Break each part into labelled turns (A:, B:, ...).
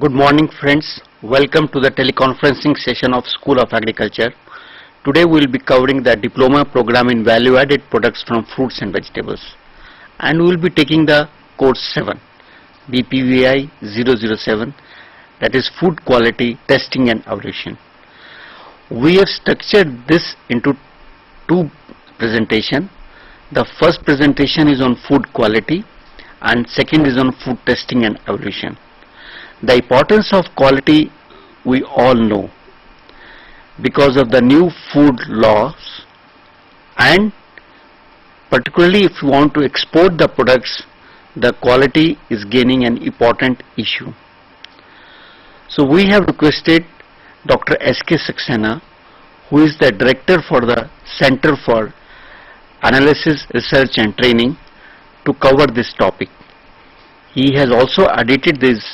A: Good morning friends, welcome to the teleconferencing session of School of Agriculture. Today we will be covering the diploma program in value added products from fruits and vegetables, and we will be taking the course 7 BPVI 007, that is food quality testing and evaluation. We have structured this into two presentations. The first presentation is on food quality and second is on food testing and evaluation. The importance of quality we all know because of the new food laws, and particularly if you want to export the products, the quality is gaining an important issue. So we have requested Dr. S.K. Saxena, who is the director for the Center for Analysis, Research and Training, to cover this topic. He has also edited these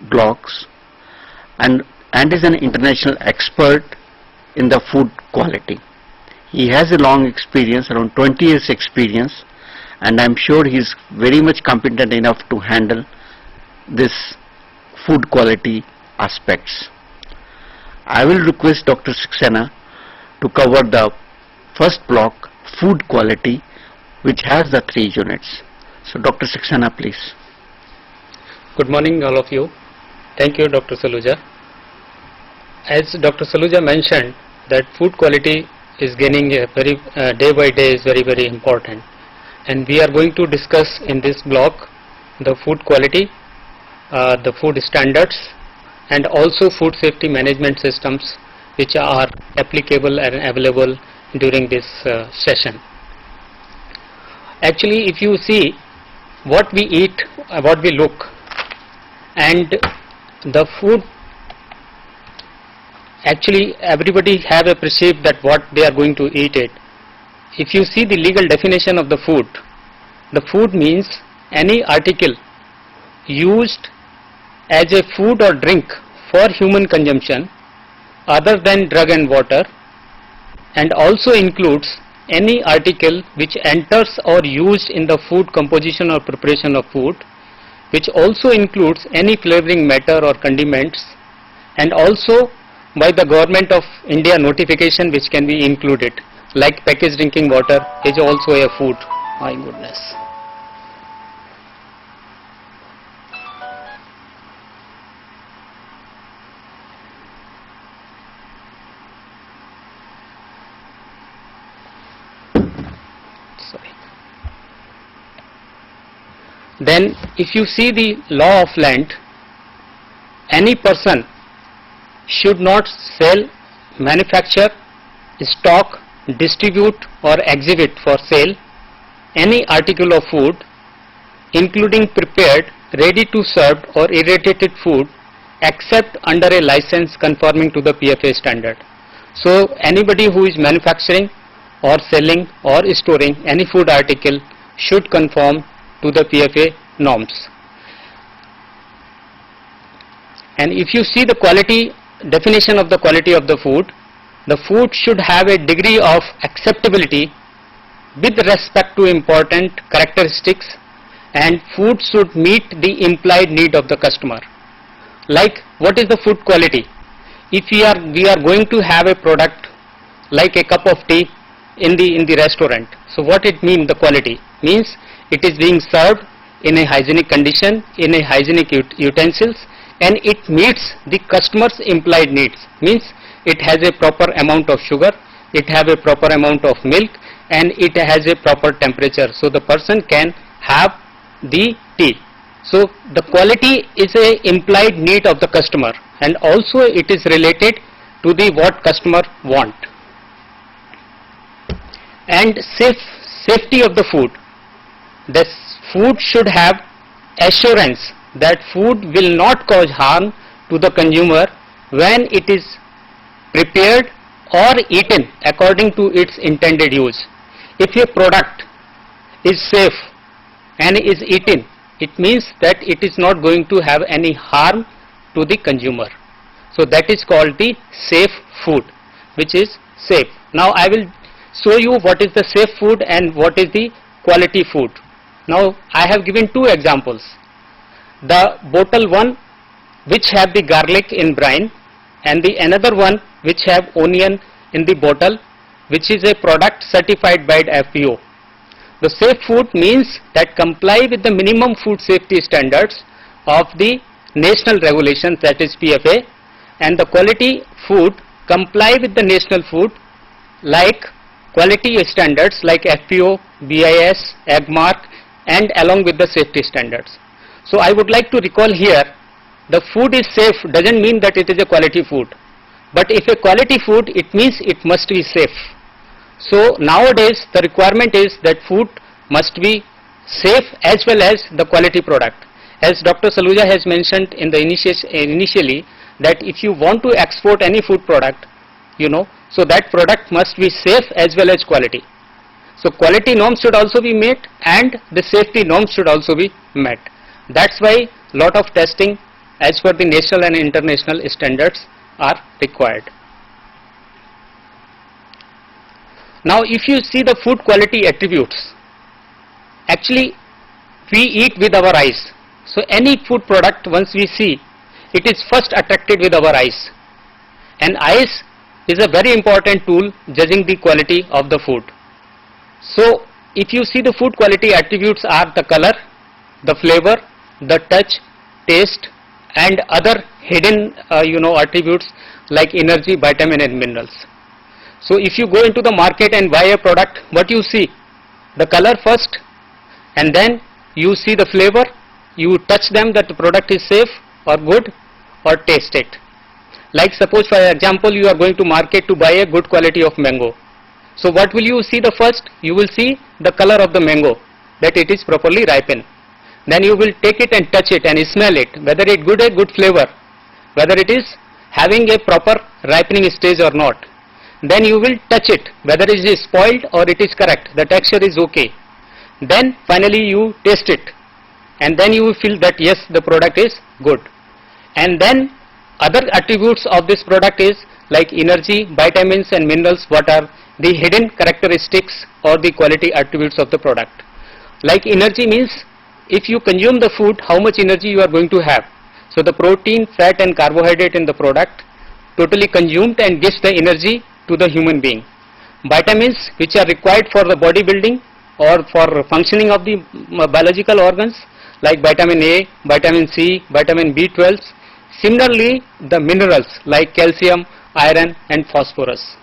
A: blogs and is an international expert in the food quality. He has a long experience, around 20 years experience, and I am sure he is very much competent enough to handle this food quality aspects. I will request Dr. Saxena to cover the first block, food quality, which has the 3 units. So Dr. Saxena, please.
B: Good morning all of you. Thank you, Dr. Saluja. As Dr. Saluja mentioned, that food quality is gaining a very day by day is very important, and we are going to discuss in this block the food quality, the food standards, and also food safety management systems which are applicable and available during this session. Actually, if you see what we eat, what we look, and the food, actually everybody have a perceived that what they are going to eat it. If you see the legal definition of the food means any article used as a food or drink for human consumption other than drug and water, and also includes any article which enters or used in the food composition or preparation of food, which also includes any flavoring matter or condiments, and also by the Government of India notification which can be included, like packaged drinking water is also a food. My goodness. Sorry. Then if you see the law of land, any person should not sell, manufacture, stock, distribute or exhibit for sale any article of food, including prepared, ready to serve or irradiated food, except under a license conforming to the PFA standard. So anybody who is manufacturing or selling or storing any food article should conform to the PFA norms. And if you see the quality definition of the quality of the food should have a degree of acceptability with respect to important characteristics, and food should meet the implied need of the customer. Like, what is the food quality? If we are going to have a product like a cup of tea in the restaurant, so what it means, the quality means it is being served in a hygienic condition, in a hygienic utensils, and it meets the customer's implied needs, means it has a proper amount of sugar, it has a proper amount of milk, and it has a proper temperature, so the person can have the tea. So the quality is a implied need of the customer, and also it is related to the what customer want. And safety of the food. The food should have assurance that food will not cause harm to the consumer when it is prepared or eaten according to its intended use. If a product is safe and is eaten, it means that it is not going to have any harm to the consumer. So that is called the safe food, which is safe. Now I will show you what is the safe food and what is the quality food. Now I have given two examples. The bottle 1 which have the garlic in brine, and the another one which have onion in the bottle, which is a product certified by the FPO. The safe food means that comply with the minimum food safety standards of the national regulations, that is PFA, and the quality food comply with the national food like quality standards like FPO, BIS, AgMark, and along with the safety standards. So I would like to recall here, the food is safe doesn't mean that it is a quality food, but if a quality food, it means it must be safe. So nowadays the requirement is that food must be safe as well as the quality product. As Dr. Saluja has mentioned in the initially, that if you want to export any food product, so that product must be safe as well as quality. So quality norms should also be met and the safety norms should also be met. That's why lot of testing as per the national and international standards are required. Now if you see the food quality attributes, actually we eat with our eyes. So any food product, once we see, it is first attracted with our eyes, and eyes is a very important tool judging the quality of the food. So if you see, the food quality attributes are the color, the flavor, the touch, taste, and other hidden attributes like energy, vitamin and minerals. So if you go into the market and buy a product, what you see? The color first, and then you see the flavor, you touch them that the product is safe or good, or taste it. Like suppose for example you are going to market to buy a good quality of mango. So what will you see the first? You will see the color of the mango, that it is properly ripened. Then you will take it and touch it and smell it, whether it good a good flavor, whether it is having a proper ripening stage or not. Then you will touch it, whether it is spoiled or it is correct, the texture is okay. Then finally you taste it, and then you will feel that yes, the product is good. And then other attributes of this product is like energy, vitamins and minerals, what are the hidden characteristics or the quality attributes of the product. Like energy means if you consume the food, how much energy you are going to have. So the protein, fat and carbohydrate in the product totally consumed and gives the energy to the human being. Vitamins which are required for the body building or for functioning of the biological organs like vitamin A, vitamin C, vitamin B12. Similarly the minerals like calcium, iron and phosphorus.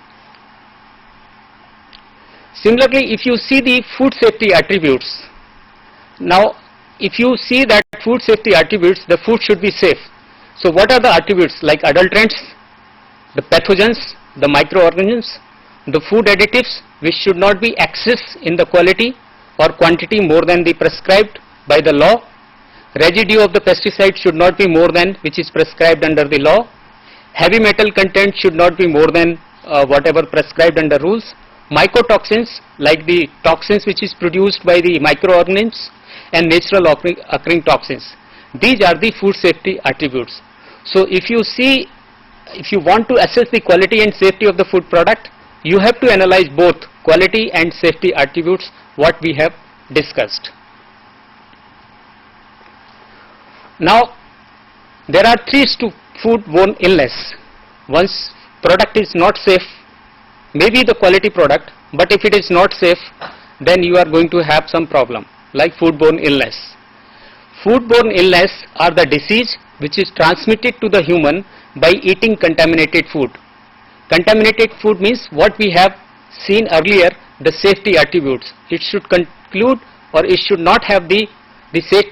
B: Similarly if you see the food safety attributes, now if you see that food safety attributes, the food should be safe. So what are the attributes? Like adulterants, the pathogens, the microorganisms, the food additives which should not be excess in the quality or quantity more than the prescribed by the law. Residue of the pesticide should not be more than which is prescribed under the law. Heavy metal content should not be more than whatever prescribed under rules. Mycotoxins like the toxins which is produced by the microorganisms and natural occurring toxins. These are the food safety attributes. So if you see, if you want to assess the quality and safety of the food product, you have to analyze both quality and safety attributes what we have discussed. Now there are three to foodborne illness. Once product is not safe, maybe the quality product, but if it is not safe, then you are going to have some problem like foodborne illness. Foodborne illness are the disease which is transmitted to the human by eating contaminated food. Contaminated food means what we have seen earlier, the safety attributes. It should conclude or it should not have the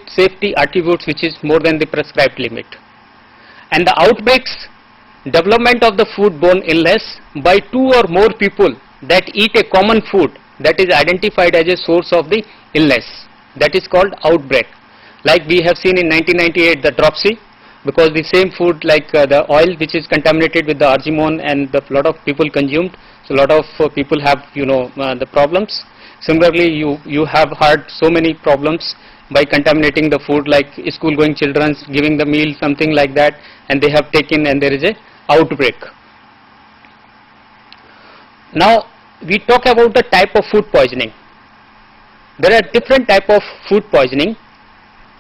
B: safety attributes which is more than the prescribed limit. And the outbreaks, development of the foodborne illness by two or more people that eat a common food that is identified as a source of the illness, that is called outbreak. Like we have seen in 1998 the dropsy, because the same food like the oil which is contaminated with the argemone and the lot of people consumed, so a lot of people have the problems. Similarly you have heard so many problems by contaminating the food, like school going children giving the meal something like that, and they have taken and there is a outbreak. Now we talk about the type of food poisoning. There are different type of food poisoning.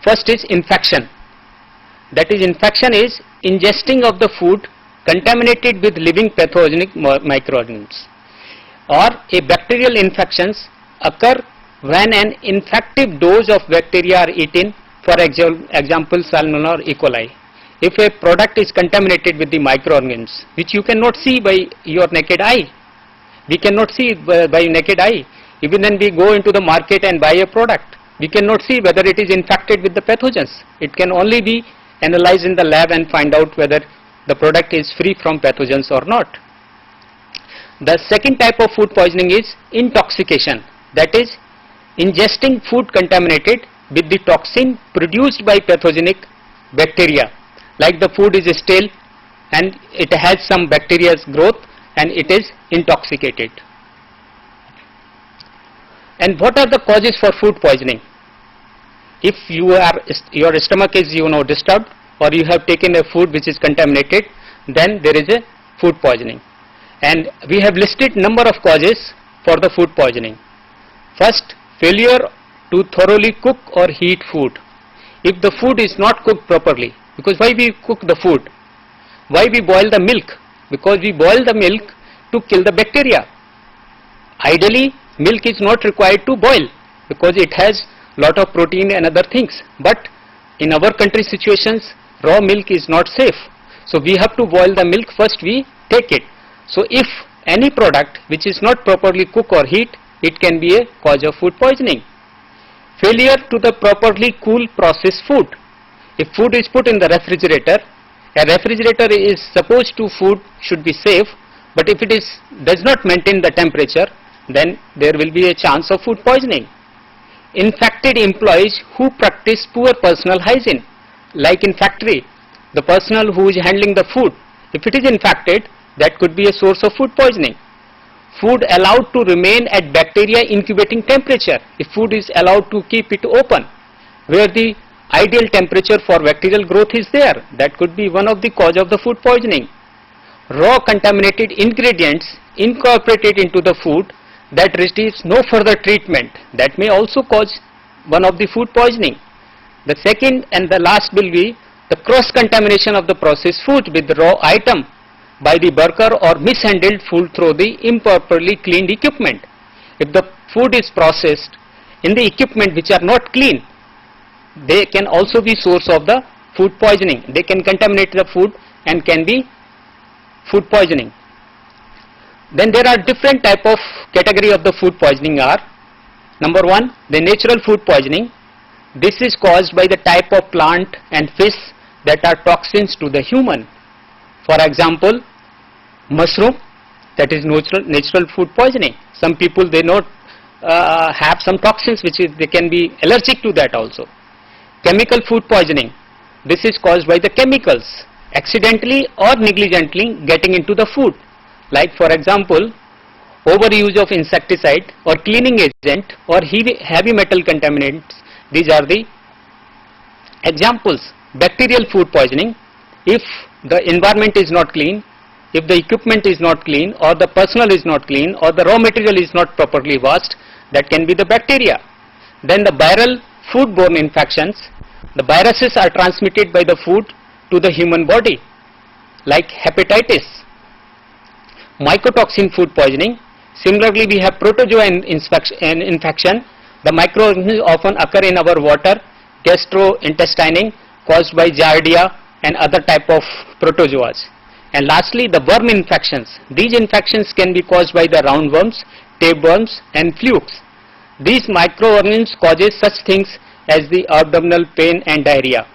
B: First is infection. that is infection is ingesting of the food contaminated with living pathogenic microorganisms, or a bacterial infections occur when an infective dose of bacteria are eaten, for example Salmonella or E. coli. If a product is contaminated with the microorganisms which you cannot see by your naked eye, we cannot see it by naked eye. Even when we go into the market and buy a product, we cannot see whether it is infected with the pathogens. It can only be analyzed in the lab and find out whether the product is free from pathogens or not. The second type of food poisoning is intoxication, that is ingesting food contaminated with the toxin produced by pathogenic bacteria, like the food is stale and it has some bacteria's growth and it is intoxicated. And what are the causes for food poisoning? If your stomach is disturbed, or you have taken a food which is contaminated, then there is a food poisoning. And we have listed number of causes for the food poisoning. First, failure to thoroughly cook or heat food. If the food is not cooked properly, because why we cook the food? Why we boil the milk? Because we boil the milk to kill the bacteria. Ideally, milk is not required to boil because it has lot of protein and other things. But in our country situations, raw milk is not safe. So we have to boil the milk first, we take it. So if any product which is not properly cooked or heat, it can be a cause of food poisoning. Failure to the properly cool processed food. If food is put in the refrigerator, a refrigerator is supposed to food should be safe, but if it does not maintain the temperature, then there will be a chance of food poisoning. Infected employees who practice poor personal hygiene, like in factory, the personnel who is handling the food, if it is infected, that could be a source of food poisoning. Food allowed to remain at bacteria incubating temperature, if food is allowed to keep it open, where the ideal temperature for bacterial growth is there, that could be one of the cause of the food poisoning. Raw contaminated ingredients incorporated into the food that receives no further treatment, that may also cause one of the food poisoning. The second and the last will be the cross contamination of the processed food with the raw item by the worker or mishandled food through the improperly cleaned equipment. If the food is processed in the equipment which are not clean, they can also be source of the food poisoning. They can contaminate the food and can be food poisoning. Then there are different type of category of the food poisoning are. Number one, the natural food poisoning. This is caused by the type of plant and fish that are toxins to the human. For example, mushroom, that is natural food poisoning. Some people they not have some toxins which they can be allergic to that also. Chemical food poisoning. This is caused by the chemicals accidentally or negligently getting into the food. Like for example, overuse of insecticide or cleaning agent or heavy metal contaminants. These are the examples. Bacterial food poisoning. If the environment is not clean, if the equipment is not clean, or the personnel is not clean, or the raw material is not properly washed, that can be the bacteria. Then the viral foodborne infections. The viruses are transmitted by the food to the human body, like hepatitis. Mycotoxin food poisoning. Similarly, we have protozoa infection. The microorganisms often occur in our water, gastrointestinal, caused by giardia and other type of protozoas. And lastly, the worm infections. These infections can be caused by the roundworms, tapeworms and flukes. These microorganisms causes such things as the abdominal pain and diarrhea.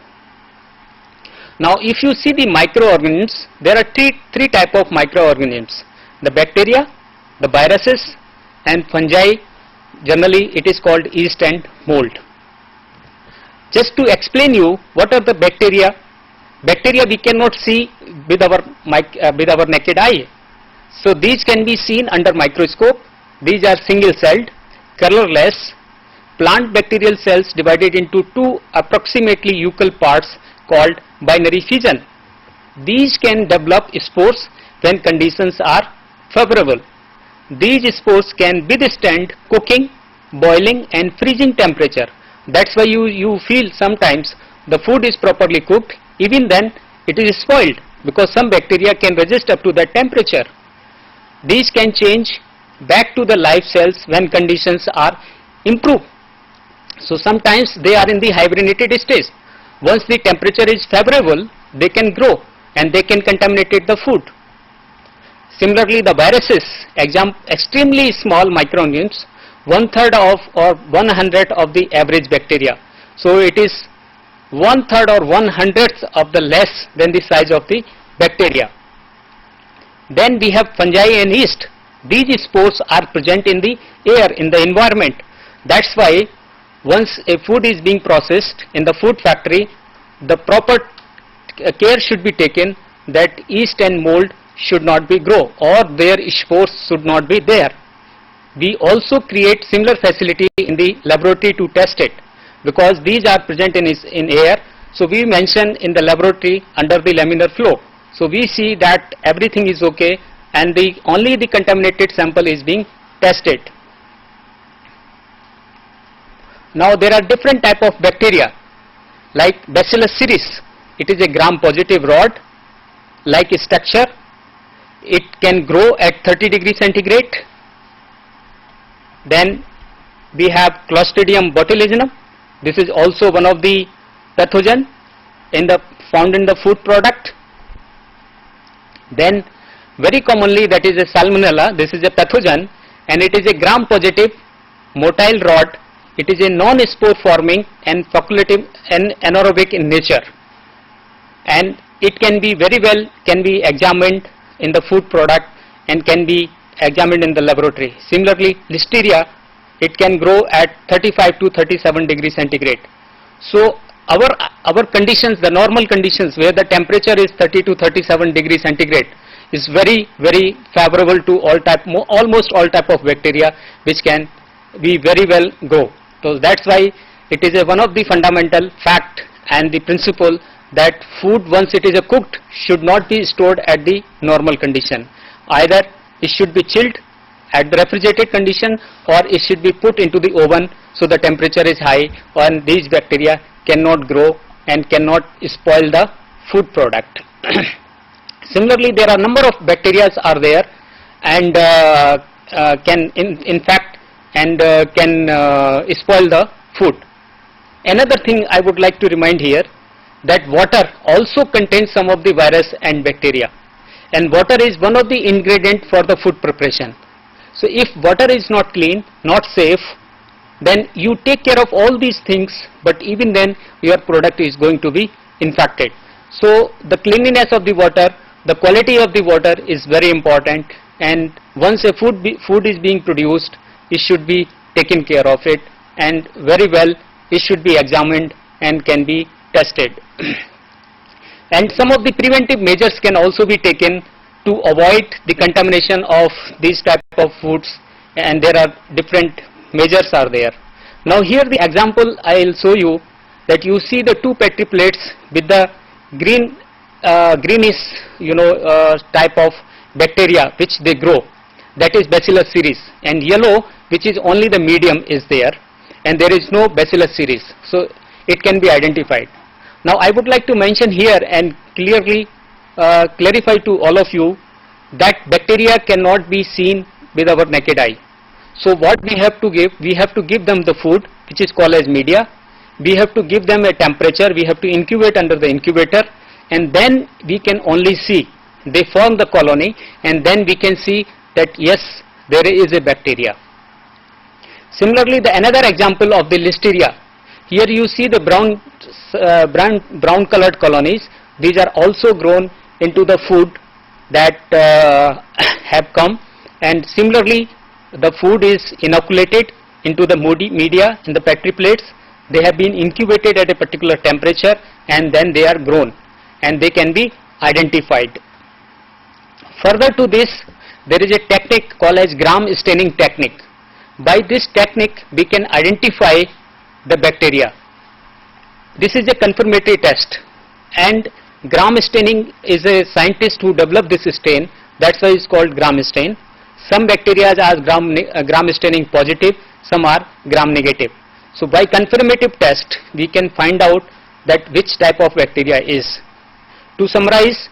B: Now if you see the microorganisms, there are three type of microorganisms. The bacteria, the viruses and fungi. Generally it is called yeast and mold. Just to explain you what are the bacteria. Bacteria we cannot see with our naked eye. So these can be seen under microscope. These are single celled, colorless, plant bacterial cells divided into two approximately equal parts called binary fission. These can develop spores when conditions are favorable. These spores can withstand cooking, boiling and freezing temperature. That's why you feel sometimes the food is properly cooked even then it is spoiled because some bacteria can resist up to that temperature. These can change back to the live cells when conditions are improved. So sometimes they are in the hibernated stage. Once the temperature is favorable, they can grow and they can contaminate the food. Similarly, the viruses, extremely small microorganisms, 1/3 of or 1/100th of the average bacteria. So it is 1/3 or 1/100th of the less than the size of the bacteria. Then we have fungi and yeast. These spores are present in the air, in the environment. That's why once a food is being processed in the food factory, the proper care should be taken that yeast and mold should not be grow or their spores should not be there. We also create similar facility in the laboratory to test it because these are present in air. So we mention in the laboratory under the laminar flow. So we see that everything is okay and only the contaminated sample is being tested. Now there are different type of bacteria like Bacillus cereus. It is a gram-positive rod like structure. It can grow at 30 degrees centigrade. Then we have Clostridium botulinum. This is also one of the pathogen found in the food product. Then very commonly that is a Salmonella. This is a pathogen and it is a gram-positive motile rod. It is a non-spore forming and facultative and anaerobic in nature, and it can be examined in the food product and can be examined in the laboratory. Similarly, Listeria, it can grow at 35 to 37 degrees centigrade. So our conditions, the normal conditions where the temperature is 30 to 37 degrees centigrade is very favorable to almost all type of bacteria which can be very well grow. So that's why it is one of the fundamental fact and the principle that food once it is cooked should not be stored at the normal condition. Either it should be chilled at the refrigerated condition or it should be put into the oven so the temperature is high and these bacteria cannot grow and cannot spoil the food product. Similarly, there are number of bacteria are there and can spoil the food. Another thing I would like to remind here that water also contains some of the virus and bacteria, and water is one of the ingredient for the food preparation. So if water is not clean, not safe, then you take care of all these things, but even then your product is going to be infected. So the cleanliness of the water, the quality of the water is very important, and once a food is being produced, it should be taken care of it, and very well it should be examined and can be tested. And some of the preventive measures can also be taken to avoid the contamination of these type of foods, and there are different measures are there. Now here the example I will show you, that you see the two Petri plates with the greenish type of bacteria which they grow, that is Bacillus cereus, and yellow which is only the medium is there and there is no Bacillus cereus, so it can be identified. Now I would like to mention here and clearly clarify to all of you that bacteria cannot be seen with our naked eye. So what we have to give them the food which is called as media. We have to give them a temperature, we have to incubate under the incubator, and then we can only see they form the colony, and then we can see that yes, there is a bacteria. Similarly, another example of the Listeria, here you see the brown colored colonies. These are also grown into the food that have come, and similarly the food is inoculated into the media in the Petri plates. They have been incubated at a particular temperature and then they are grown and they can be identified. Further to this, there is a technique called as gram staining technique. By this technique we can identify the bacteria. This is a confirmatory test, and gram staining is a scientist who developed this stain, that's why it's called gram stain. Some bacteria are gram staining positive, some are gram negative. So by confirmative test we can find out that which type of bacteria is. To summarize,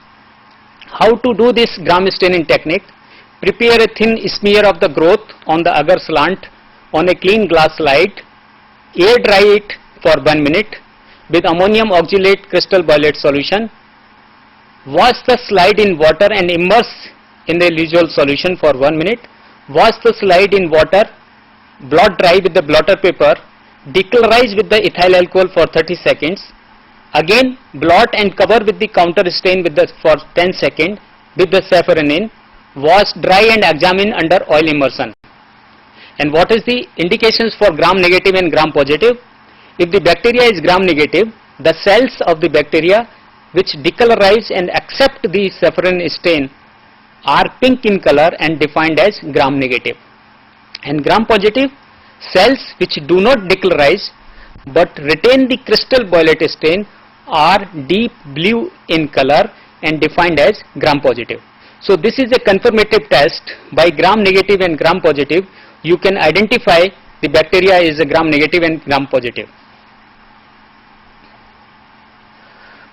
B: how to do this gram staining technique: prepare a thin smear of the growth on the agar slant on a clean glass slide, air dry it for 1 minute with ammonium oxalate crystal boylate solution, wash the slide in water and immerse in the Luzol solution for 1 minute, wash the slide in water, blot dry with the blotter paper, decolorize with the ethyl alcohol for 30 seconds, again blot and cover with the counter stain with the for 10 seconds with the safranin, wash, dry and examine under oil immersion. And what is the indications for gram negative and gram positive? If the bacteria is gram negative, the cells of the bacteria which decolorize and accept the safranin stain are pink in color and defined as gram negative. And gram positive, cells which do not decolorize but retain the crystal boylate stain are deep blue in color and defined as gram positive. So this is a confirmative test. By gram negative and gram positive, you can identify the bacteria is a gram negative and gram positive.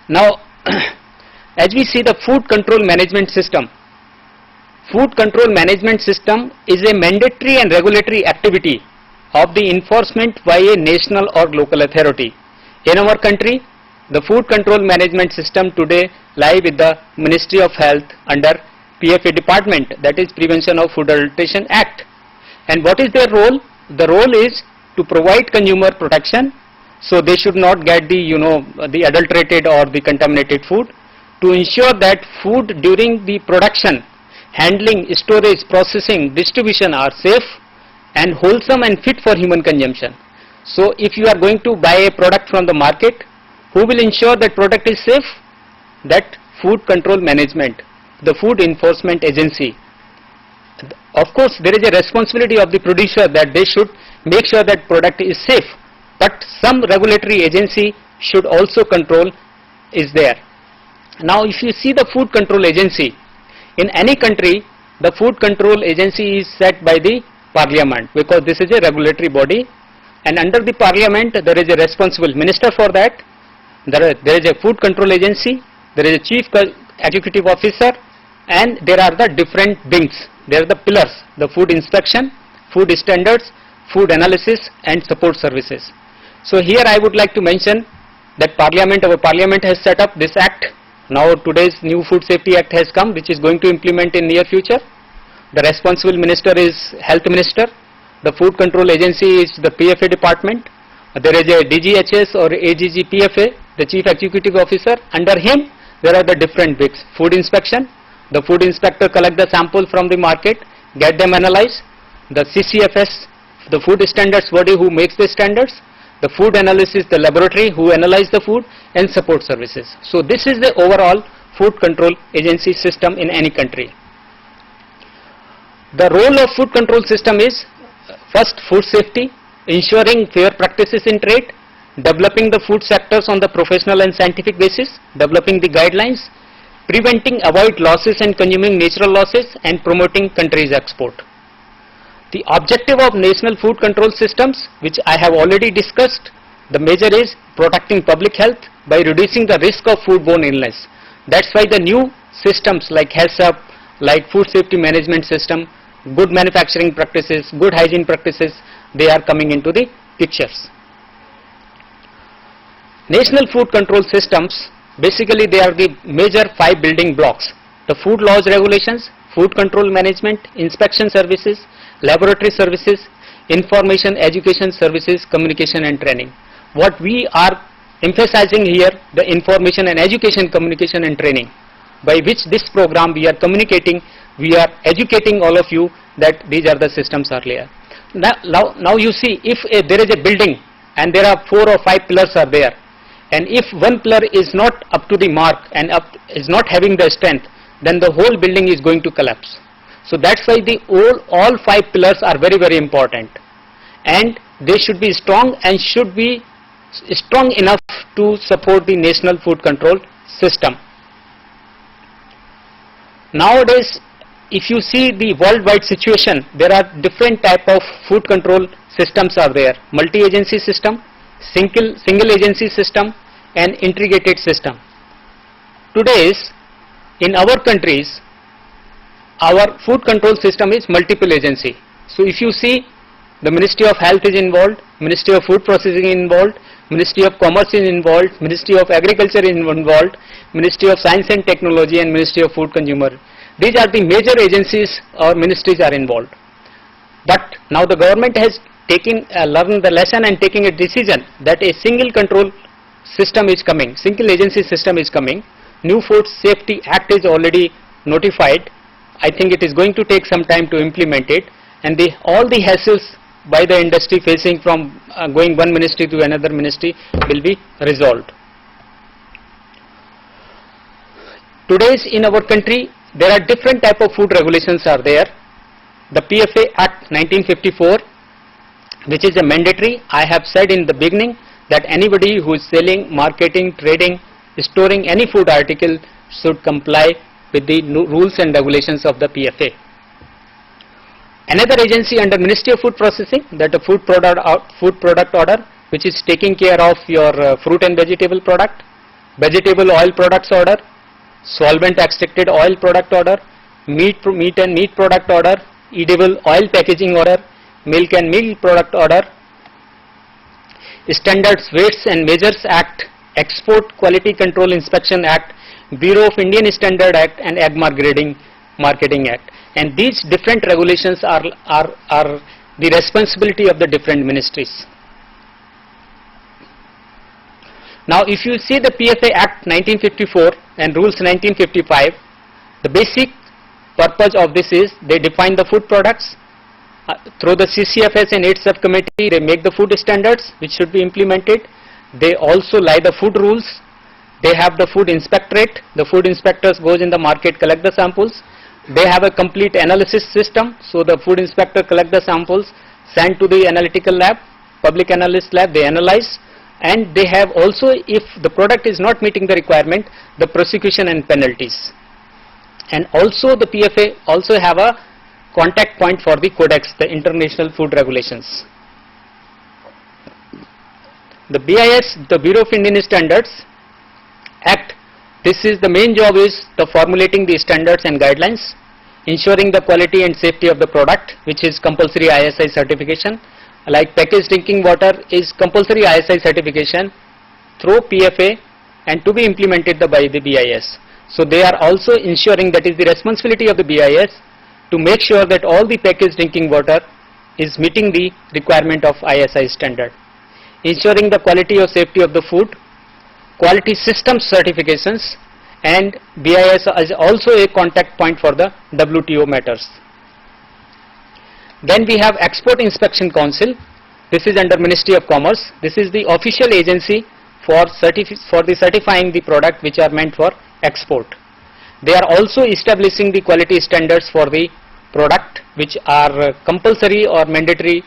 B: Now, as we see the food control management system, food control management system is a mandatory and regulatory activity of the enforcement by a national or local authority. In our country, the food control management system today lie with the Ministry of Health under PFA department, that is Prevention of Food Adulteration Act. And what is their role? The role is to provide consumer protection, so they should not get the adulterated or the contaminated food, to ensure that food during the production, handling, storage, processing, distribution are safe and wholesome and fit for human consumption. So if you are going to buy a product from the market, who will ensure that product is safe? That food control management, the food enforcement agency. Of course, there is a responsibility of the producer that they should make sure that product is safe, but some regulatory agency should also control is there. Now if you see the food control agency, in any country the food control agency is set by the parliament, because this is a regulatory body, and under the parliament there is a responsible minister for that. There is a food control agency, there is a chief executive officer, and there are the different wings. There are the pillars: the food inspection, food standards, food analysis and support services. So here I would like to mention that our parliament has set up this act. Now today's new Food Safety Act has come, which is going to implement in near future. The responsible minister is Health Minister. The food control agency is the PFA department. There is a DGHS or AGG PFA, the chief executive officer. Under him there are the different wings: food inspection. The food inspector collect the sample from the market, get them analyzed. The CCFS, the food standards body who makes the standards. The food analysis, the laboratory who analyze the food, and support services. So this is the overall food control agency system in any country. The role of food control system is first food safety, ensuring fair practices in trade, developing the food sectors on the professional and scientific basis, developing the guidelines, preventing avoid losses and consuming natural losses, and promoting country's export. The objective of national food control systems, which I have already discussed, the major is protecting public health by reducing the risk of foodborne illness. That's why the new systems like HACCP, like food safety management system, good manufacturing practices, good hygiene practices, they are coming into the pictures. National food control systems, basically they are the major 5 building blocks: the food laws regulations, food control management, inspection services, laboratory services, information education services, communication and training. What we are emphasizing here, the information and education, communication and training, by which this program we are communicating, we are educating all of you that these are the systems earlier. Now you see, if there is a building and there are 4 or 5 pillars are there, and if one pillar is not up to the mark and is not having the strength, then the whole building is going to collapse. So that's why all 5 pillars are very, very important, and they should be strong and should be strong enough to support the national food control system. Nowadays, if you see the worldwide situation, there are different type of food control systems are there: multi-agency system, single agency system, and integrated system. today's in our countries, our food control system is multiple agency. So if you see, the Ministry of Health is involved, Ministry of Food Processing is involved, Ministry of Commerce is involved, Ministry of Agriculture is involved, Ministry of Science and Technology and Ministry of Food Consumer. These are the major agencies or ministries are involved. But now the government has learned the lesson and taking a decision that a single control system is coming, single agency system is coming. New Food Safety Act is already notified. I think it is going to take some time to implement it, and all the hassles by the industry facing from going one ministry to another ministry will be resolved. Today's in our country, there are different type of food regulations are there. The PFA Act 1954, which is a mandatory. I have said in the beginning that anybody who is selling, marketing, trading, storing any food article should comply with the rules and regulations of the PFA. Another agency under Ministry of Food Processing, that the food product order, which is taking care of your fruit and vegetable product, vegetable oil products order, solvent extracted oil product order, meat and meat product order, edible oil packaging order, milk and milk product order, Standards Weights and Measures Act, Export Quality Control Inspection Act, Bureau of Indian Standard Act and AGMAR Grading Marketing Act. And these different regulations are the responsibility of the different ministries. Now if you see the PFA Act 1954 and Rules 1955, the basic purpose of this is they define the food products. Through the CCFS and its subcommittee, they make the food standards which should be implemented. They also lay the food rules. They have the food inspectorate. The food inspectors goes in the market, collect the samples. They have a complete analysis system. So the food inspector collect the samples, send to the analytical lab, public analyst lab, they analyze. And they have also, if the product is not meeting the requirement, the prosecution and penalties. And also the PFA also have a contact point for the Codex, the International Food Regulations. The BIS, the Bureau of Indian Standards Act, this is the main job is the formulating the standards and guidelines, ensuring the quality and safety of the product, which is compulsory ISI certification. Like packaged drinking water is compulsory ISI certification through PFA and to be implemented by the BIS. So they are also ensuring that is the responsibility of the BIS to make sure that all the packaged drinking water is meeting the requirement of ISI standard. Ensuring the quality or safety of the food, quality system certifications, and BIS is also a contact point for the WTO matters. Then we have Export Inspection Council. This is under Ministry of Commerce. This is the official agency for certifying the product which are meant for export. They are also establishing the quality standards for the product which are compulsory or mandatory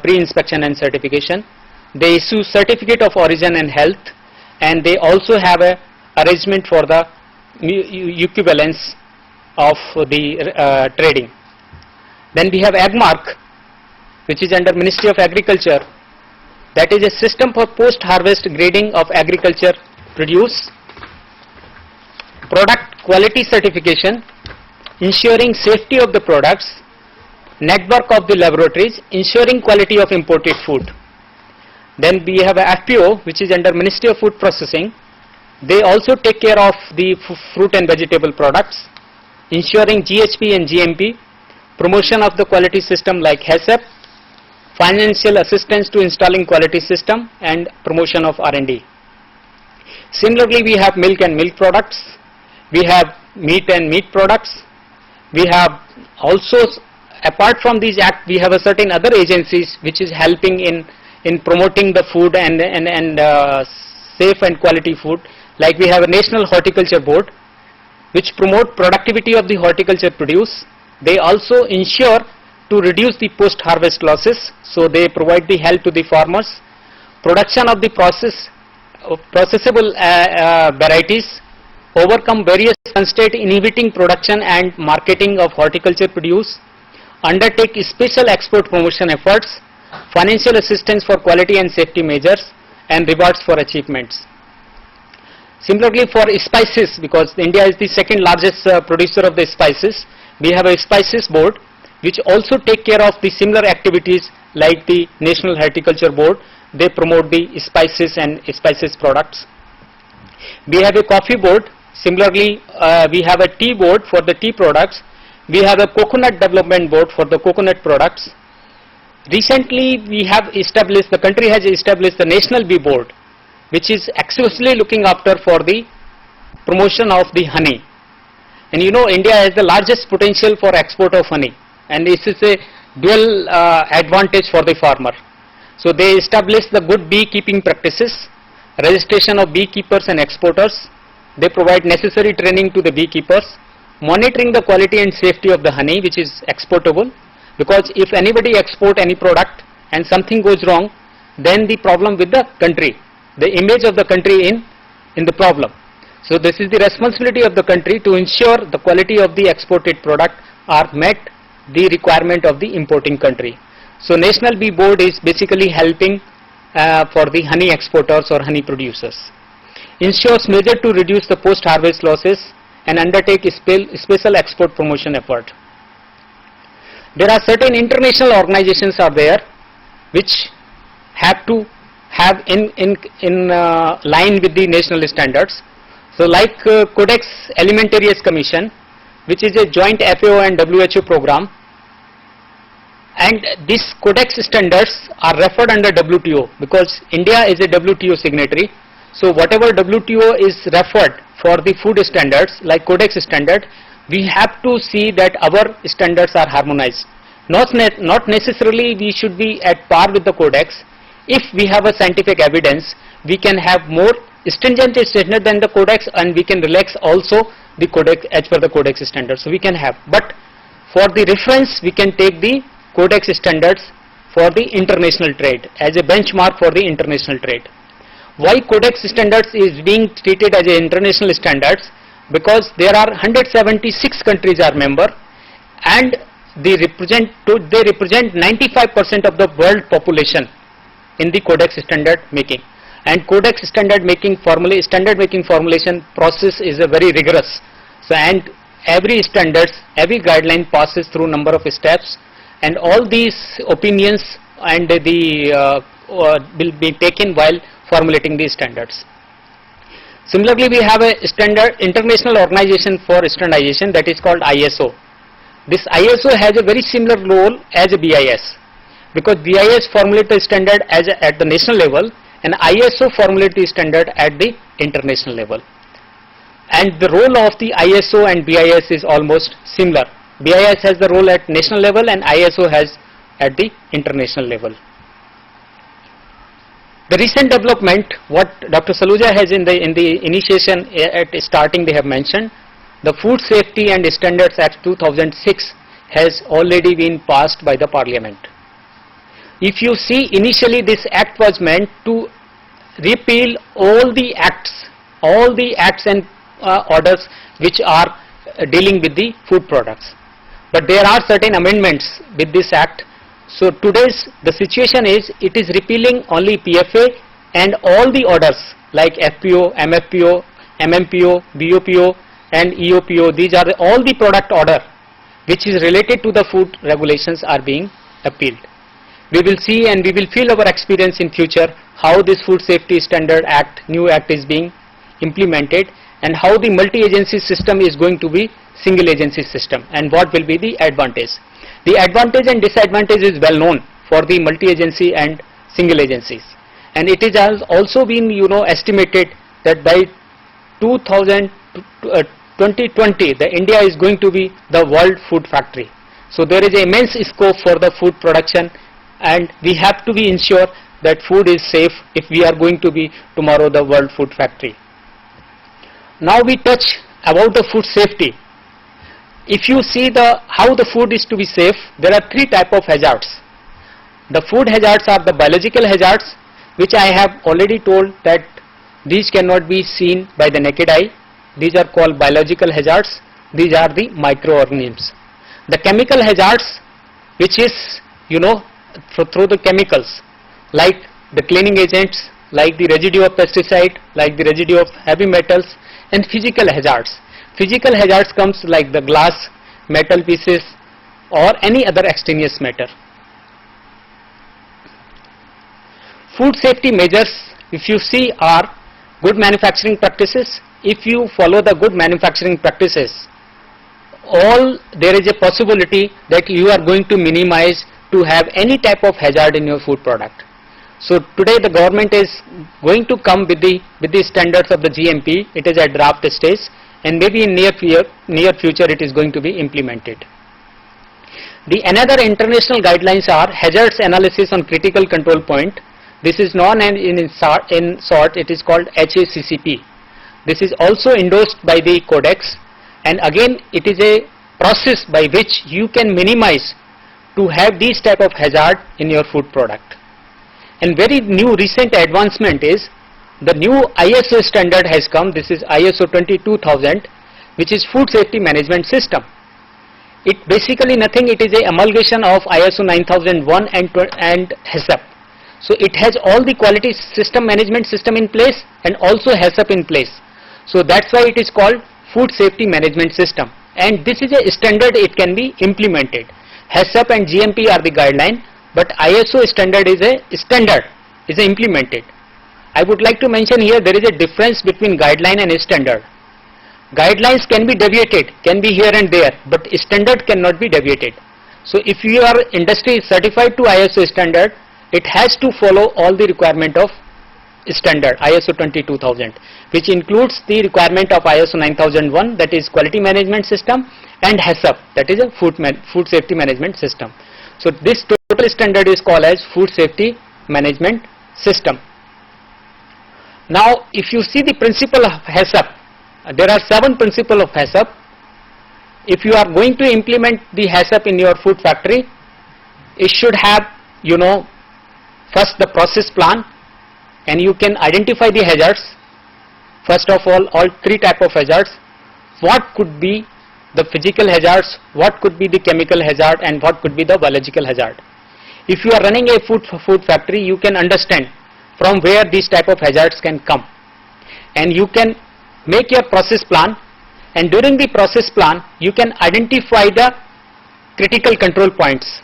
B: pre-inspection and certification. They issue certificate of origin and health, and they also have a arrangement for the equivalence of the trading. Then we have AGMARC, which is under Ministry of Agriculture. That is a system for post-harvest grading of agriculture produce, product quality certification, ensuring safety of the products, network of the laboratories, ensuring quality of imported food. Then we have a FPO, which is under Ministry of Food Processing. They also take care of the fruit and vegetable products, ensuring GHP and GMP, promotion of the quality system like HACCP, financial assistance to installing quality system, and promotion of R&D. Similarly, we have milk and milk products, we have meat and meat products, we have also, apart from these acts, we have a certain other agencies which is helping in promoting the food and safe and quality food. Like we have a National Horticulture Board which promote productivity of the horticulture produce. They also ensure to reduce the post-harvest losses, so they provide the help to the farmers. Production of the processable varieties, overcome various constraints inhibiting production and marketing of horticulture produce, undertake special export promotion efforts, financial assistance for quality and safety measures, and rewards for achievements. Similarly for spices, because India is the second largest producer of the spices, we have a spices board which also take care of the similar activities like the National Horticulture Board. They promote the spices and spices products. We have a coffee board. Similarly, we have a tea board for the tea products. We have a coconut development board for the coconut products. Recently, we have established, the country has established the National Bee Board, which is exclusively looking after for the promotion of the honey. And you know, India has the largest potential for export of honey, and this is a dual advantage for the farmer. So they established the good beekeeping practices, registration of beekeepers and exporters. They provide necessary training to the beekeepers, monitoring the quality and safety of the honey which is exportable, because if anybody export any product and something goes wrong, then the problem with the country, the image of the country in the problem. So this is the responsibility of the country to ensure the quality of the exported product are met the requirement of the importing country. So National Bee Board is basically helping for the honey exporters or honey producers. Ensures measure to reduce the post-harvest losses and undertake special export promotion effort. There are certain international organizations are there which have to have in line with the national standards. So like Codex Alimentarius Commission, which is a joint FAO and WHO program, and these Codex standards are referred under WTO because India is a WTO signatory. So whatever WTO is referred for the food standards like Codex standard, we have to see that our standards are harmonized. Not necessarily we should be at par with the Codex. If we have a scientific evidence, we can have more stringent standard than the Codex, and we can relax also the Codex as per the Codex standard. So we can have, but for the reference we can take the Codex standards for the international trade as a benchmark for the international trade. Why Codex standards is being treated as a international standards? Because there are 176 countries are member, and they represent 95% of the world population in the Codex standard making. And Codex standard making formulation process is a very rigorous. So and every standards, every guideline passes through number of steps, and all these opinions and the will be taken while formulating these standards. Similarly, we have a standard international organization for standardization that is called ISO. This ISO has a very similar role as a BIS, because BIS formulates the standard at the national level, and ISO formulates the standard at the international level. And the role of the ISO and BIS is almost similar. BIS has the role at national level and ISO has at the international level. The recent development, what Dr. Saluja has in the initiation at starting they have mentioned, the Food Safety and Standards Act 2006 has already been passed by the Parliament. If you see, initially this act was meant to repeal all the acts and orders which are dealing with the food products. But there are certain amendments with this act. So today's the situation is it is repealing only PFA and all the orders like FPO, MFPO, MMPO, BOPO and EOPO. These are all the product order which is related to the food regulations are being appealed. We will see and we will feel our experience in future how this Food Safety Standard Act, new act is being implemented, and how the multi-agency system is going to be single agency system, and what will be the advantage. The advantage and disadvantage is well known for the multi-agency and single agencies, and it has also been estimated that by 2020 the India is going to be the world food factory. So there is immense scope for the food production, and we have to be ensure that food is safe if we are going to be tomorrow the world food factory. Now we touch about the food safety. If you see how the food is to be safe, there are three type of hazards. The food hazards are the biological hazards, which I have already told that these cannot be seen by the naked eye. These are called biological hazards. These are the microorganisms. The chemical hazards, which is through the chemicals like the cleaning agents, like the residue of pesticide, like the residue of heavy metals, and physical hazards. Physical hazards comes like the glass, metal pieces, or any other extraneous matter. Food safety measures, if you see, are good manufacturing practices. If you follow the good manufacturing practices, there is a possibility that you are going to minimize to have any type of hazard in your food product. So today the government is going to come with the standards of the GMP. It is at draft stage, and maybe in near future it is going to be implemented. The another international guidelines are hazards analysis on critical control point. This is known in short it is called HACCP. This is also endorsed by the Codex, and again it is a process by which you can minimize to have these type of hazard in your food product. And very new recent advancement is the new ISO standard has come. This is ISO 22000, which is food safety management system. It basically nothing, it is a amalgamation of ISO 9001 and HACCP. So it has all the quality system management system in place and also HACCP in place. So that's why it is called food safety management system, and this is a standard, it can be implemented. HACCP and GMP are the guideline, but ISO standard is implemented. I would like to mention here there is a difference between guideline and standard. Guidelines can be deviated, can be here and there, but standard cannot be deviated. So if your industry is certified to ISO standard, it has to follow all the requirement of standard ISO 22000, which includes the requirement of ISO 9001, that is quality management system, and HACCP, that is a food safety management system. So this total standard is called as food safety management system. Now if you see the principle of HACCP, there are 7 principles of HACCP. If you are going to implement the HACCP in your food factory, it should have, first the process plan, and you can identify the hazards. First of all 3 type of hazards. What could be the physical hazards, what could be the chemical hazard, and what could be the biological hazard. If you are running a food factory, you can understand from where these type of hazards can come, and you can make your process plan, and during the process plan you can identify the critical control points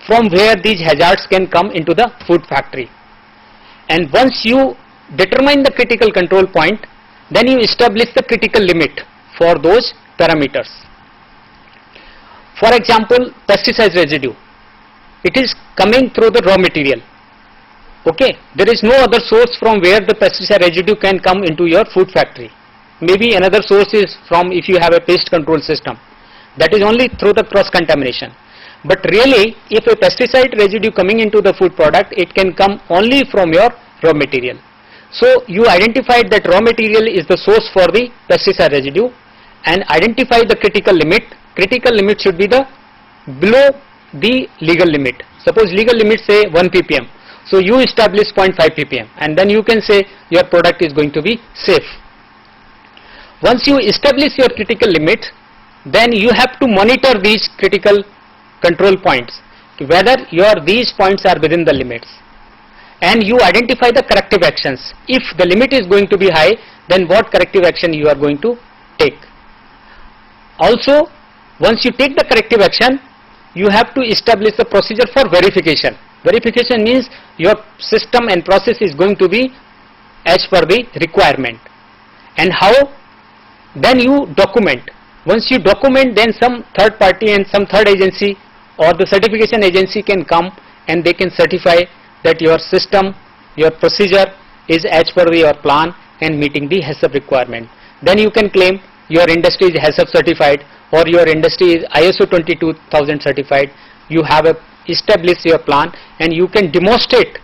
B: from where these hazards can come into the food factory. And once you determine the critical control point, then you establish the critical limit for those parameters. For example, pesticide residue, it is coming through the raw material. Okay, there is no other source from where the pesticide residue can come into your food factory. Maybe another source is from if you have a pest control system, that is only through the cross contamination. But really, if a pesticide residue coming into the food product, it can come only from your raw material. So you identified that raw material is the source for the pesticide residue, and identify the critical limit. Critical limit should be the below the legal limit. Suppose legal limit say 1 ppm. So you establish 0.5 ppm, and then you can say your product is going to be safe. Once you establish your critical limit, then you have to monitor these critical control points, whether these points are within the limits, and you identify the corrective actions. If the limit is going to be high, then what corrective action you are going to take. Also, once you take the corrective action, you have to establish the procedure for verification. Verification means your system and process is going to be as per the requirement. And how? Then you document. Once you document, then some third party and some third agency or the certification agency can come and they can certify that your system, your procedure is as per your plan and meeting the HACCP requirement. Then you can claim your industry is HACCP certified or your industry is ISO 22000 certified. You have established your plan and you can demonstrate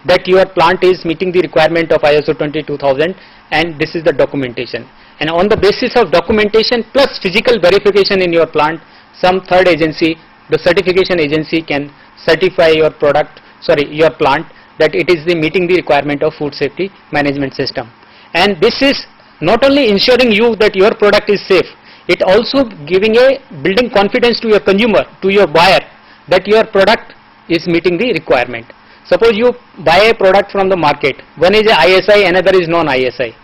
B: that your plant is meeting the requirement of ISO 22000, and this is the documentation. And on the basis of documentation plus physical verification in your plant, some third agency, the certification agency, can certify your your plant that it is meeting the requirement of food safety management system. And this is not only ensuring you that your product is safe, it also building confidence to your consumer, to your buyer, that your product is meeting the requirement. Suppose you buy a product from the market, one is a ISI, another is non-ISI.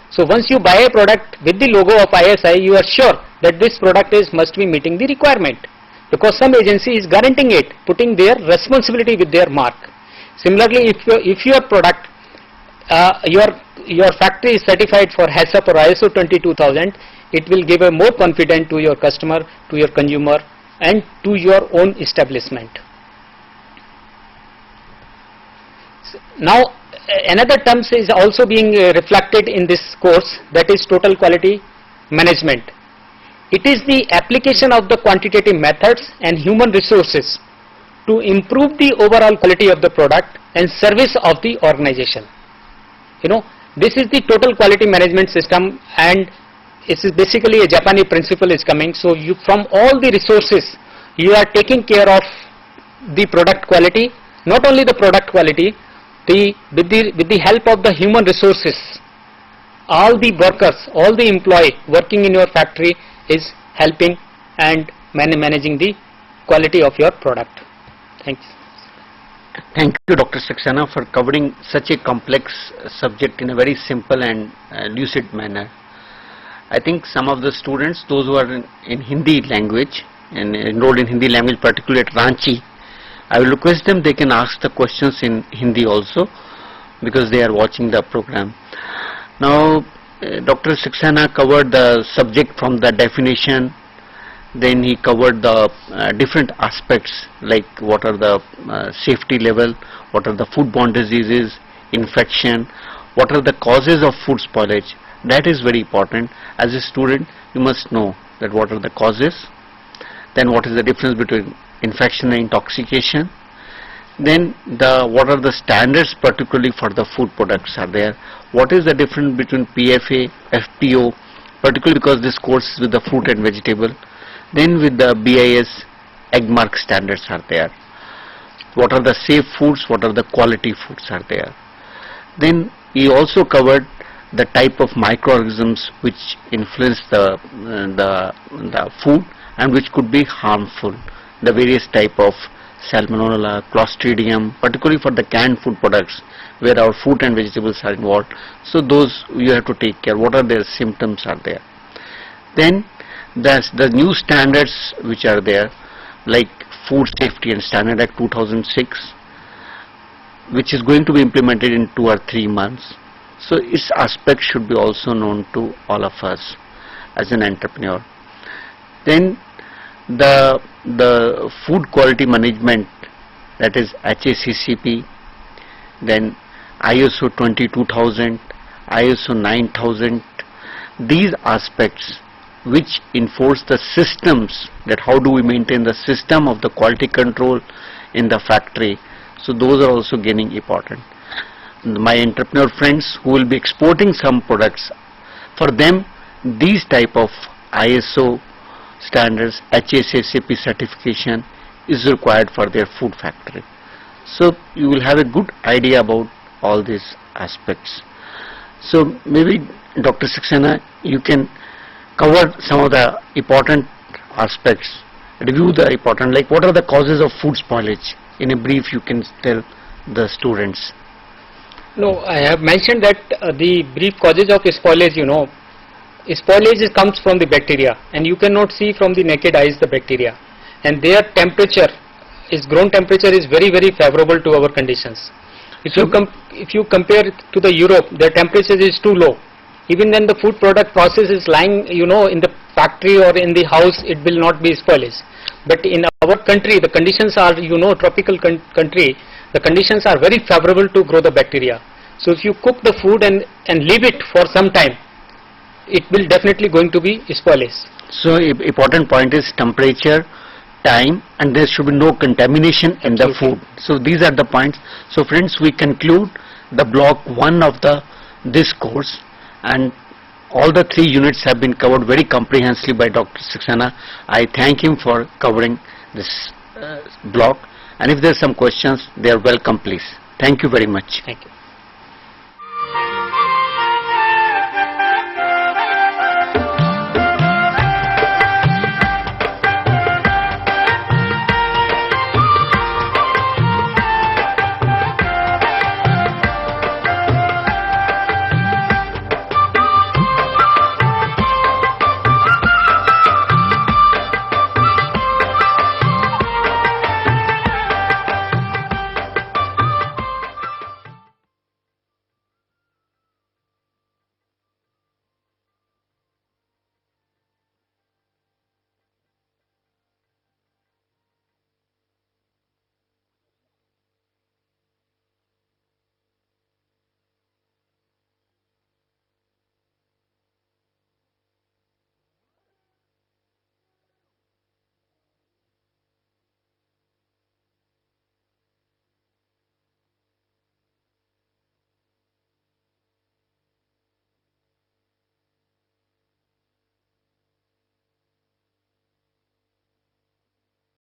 B: So once you buy a product with the logo of ISI, you are sure that this product must be meeting the requirement, because some agency is guaranteeing it, putting their responsibility with their mark. Similarly, if your product, your factory is certified for HACCP or ISO 22000, it will give a more confidence to your customer, to your consumer, and to your own establishment. Now, another term is also being reflected in this course, that is total quality management. It is the application of the quantitative methods and human resources to improve the overall quality of the product and service of the organization. You know, this is the total quality management system, and it is basically a Japanese principle is coming. So you, from all the resources, you are taking care of the product quality, not only the product quality, with the help of the human resources, all the workers, all the employee working in your factory is helping and managing the quality of your product. Thanks.
A: Thank you, Dr. Saxena, for covering such a complex subject in a very simple and lucid manner. I think some of the students, those who are in Hindi language and enrolled in Hindi language, particularly at Ranchi, I will request them, they can ask the questions in Hindi also, because they are watching the program. Now, Dr. Saxena covered the subject from the definition, then he covered the different aspects, like what are the safety level, what are the foodborne diseases, infection, what are the causes of food spoilage. That is very important. As a student, you must know that what are the causes, then what is the difference between infection and intoxication, then what are the standards particularly for the food products are there, what is the difference between PFA, FPO, particularly because this course is with the fruit and vegetable, then with the BIS egg mark standards are there, what are the safe foods, what are the quality foods are there. Then he also covered the type of microorganisms which influence the food and which could be harmful, the various type of Salmonella, Clostridium, particularly for the canned food products where our fruit and vegetables are involved. So those you have to take care, what are their symptoms are there. Then there's the new standards which are there, like Food Safety and Standard Act 2006, which is going to be implemented in 2 or 3 months. So its aspects should be also known to all of us as an entrepreneur. Then the food quality management, that is HACCP, then ISO 22000, ISO 9000, these aspects which enforce the systems, that how do we maintain the system of the quality control in the factory. So those are also gaining important. My entrepreneur friends who will be exporting some products, for them these type of ISO standards, HACCP certification is required for their food factory. So you will have a good idea about all these aspects. So maybe Dr. Saxena, you can cover some of the important aspects, review the important, like what are the causes of food spoilage. In a brief you can tell the students.
B: No, I have mentioned that the brief causes of spoilage, you know, spoilage comes from the bacteria, and you cannot see from the naked eyes the bacteria, and their temperature is, grown temperature is very favorable to our conditions. If you compare to the Europe, their temperature is too low. Even when the food product process is lying, you know, in the factory or in the house, it will not be spoilage. But in our country, the conditions are, you know, tropical country, the conditions are very favorable to grow the bacteria. So if you cook the food and leave it for some time, it will definitely going to be spoilage.
A: So important point is temperature, time, and there should be no contamination in the food. So these are the points. So friends, we conclude the block 1 of this course, and all the 3 units have been covered very comprehensively by Dr. Saxena. I thank him for covering this block, and if there are some questions, they are welcome, please. Thank you very much.
B: Thank you.